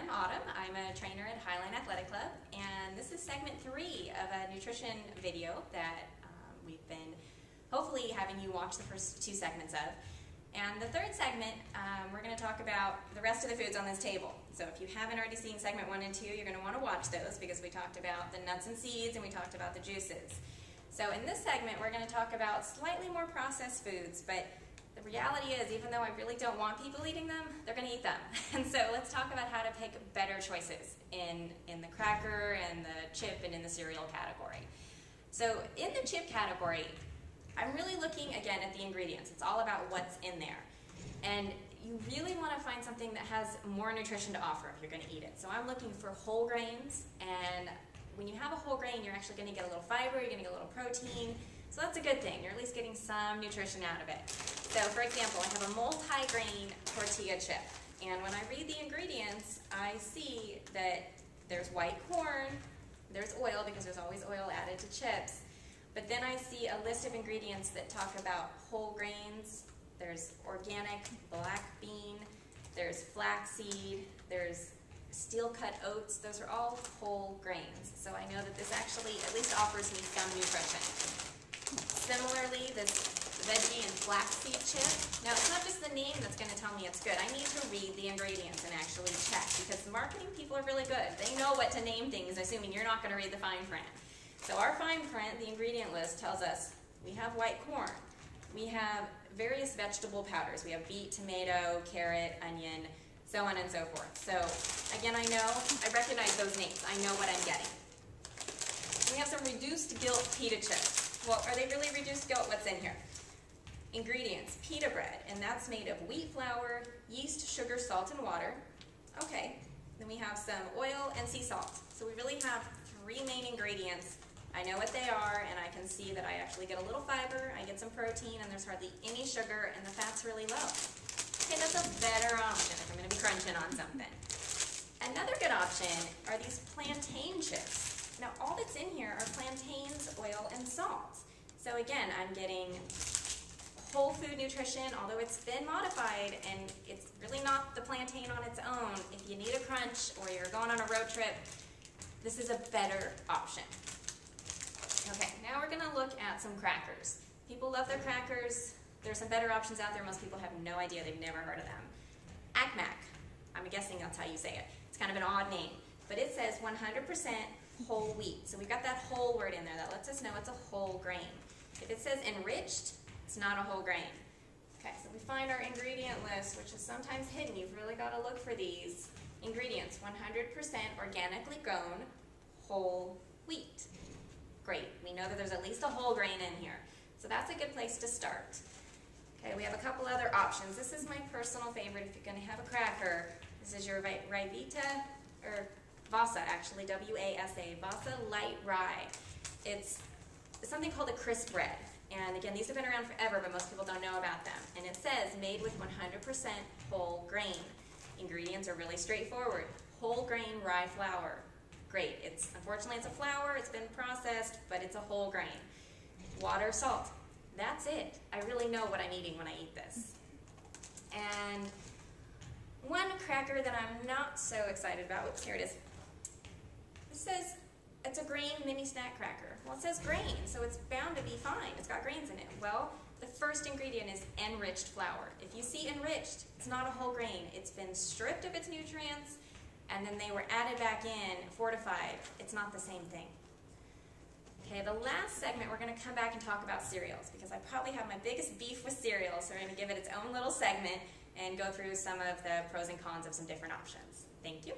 I'm Autumn. I'm a trainer at Highline Athletic Club, and this is segment 3 of a nutrition video that we've been hopefully having you watch the first 2 segments of. And the third segment, we're going to talk about the rest of the foods on this table. So if you haven't already seen segment 1 and 2, you're going to want to watch those because we talked about the nuts and seeds and we talked about the juices. So in this segment, we're going to talk about slightly more processed foods, but the reality is, even though I really don't want people eating them, they're going to eat them. And so let's talk about how to pick better choices in the cracker and the chip and in the cereal category. So in the chip category, I'm really looking again at the ingredients. It's all about what's in there. And you really want to find something that has more nutrition to offer if you're going to eat it. So I'm looking for whole grains, and when you have a whole grain, you're actually going to get a little fiber, you're going to get a little protein. So that's a good thing. You're at least getting some nutrition out of it. So for example, I have a multi-grain tortilla chip. And when I read the ingredients, I see that there's white corn, there's oil because there's always oil added to chips. But then I see a list of ingredients that talk about whole grains. There's organic black bean, there's flaxseed, there's steel-cut oats. Those are all whole grains. So I know that this actually at least offers me some nutrition. Similarly, this veggie and flaxseed chip. Now, it's not just the name that's going to tell me it's good. I need to read the ingredients and actually check because the marketing people are really good. They know what to name things, assuming you're not going to read the fine print. So our fine print, the ingredient list, tells us we have white corn. We have various vegetable powders. We have beet, tomato, carrot, onion, so on and so forth. So again, I recognize those names. I know what I'm getting. We have some reduced guilt pita chips. Well, are they really reduced guilt? What's in here? Ingredients, pita bread, and that's made of wheat flour, yeast, sugar, salt, and water. Okay, then we have some oil and sea salt. So we really have 3 main ingredients. I know what they are, and I can see that I actually get a little fiber, I get some protein, and there's hardly any sugar, and the fat's really low. Okay, that's a better option if I'm going to be crunching on something. Another good option are these plantain chips. Now, all that's in here are plantains, oil, and salt. So again, I'm getting whole food nutrition, although it's been modified, and it's really not the plantain on its own. If you need a crunch or you're going on a road trip, this is a better option. Okay, now we're going to look at some crackers. People love their crackers. There's some better options out there. Most people have no idea. They've never heard of them. ACMAC. I'm guessing that's how you say it. It's kind of an odd name. But it says 100% whole wheat. So we've got that whole word in there. That lets us know it's a whole grain. If it says enriched, it's not a whole grain. Okay, so we find our ingredient list, which is sometimes hidden. You've really got to look for these ingredients. 100% organically grown whole wheat. Great. We know that there's at least a whole grain in here. So that's a good place to start. Okay, we have a couple other options. This is my personal favorite if you're going to have a cracker. This is your Rivita, or Vasa actually, W-A-S-A, Vasa Light Rye. It's something called a crisp bread. And again, these have been around forever, but most people don't know about them. And it says made with 100% whole grain. Ingredients are really straightforward. Whole grain rye flour. Great. Unfortunately, it's a flour. It's been processed, but it's a whole grain. Water, salt. That's it. I really know what I'm eating when I eat this. And one cracker that I'm not so excited about, oops, here it is. It says it's a grain mini snack cracker. Well, it says grain, so it's bound to be fine. It's got grains in it. Well, the first ingredient is enriched flour. If you see enriched, it's not a whole grain. It's been stripped of its nutrients, and then they were added back in, fortified. It's not the same thing. Okay, the last segment, we're going to come back and talk about cereals because I probably have my biggest beef with cereals, so we're going to give it its own little segment and go through some of the pros and cons of some different options. Thank you.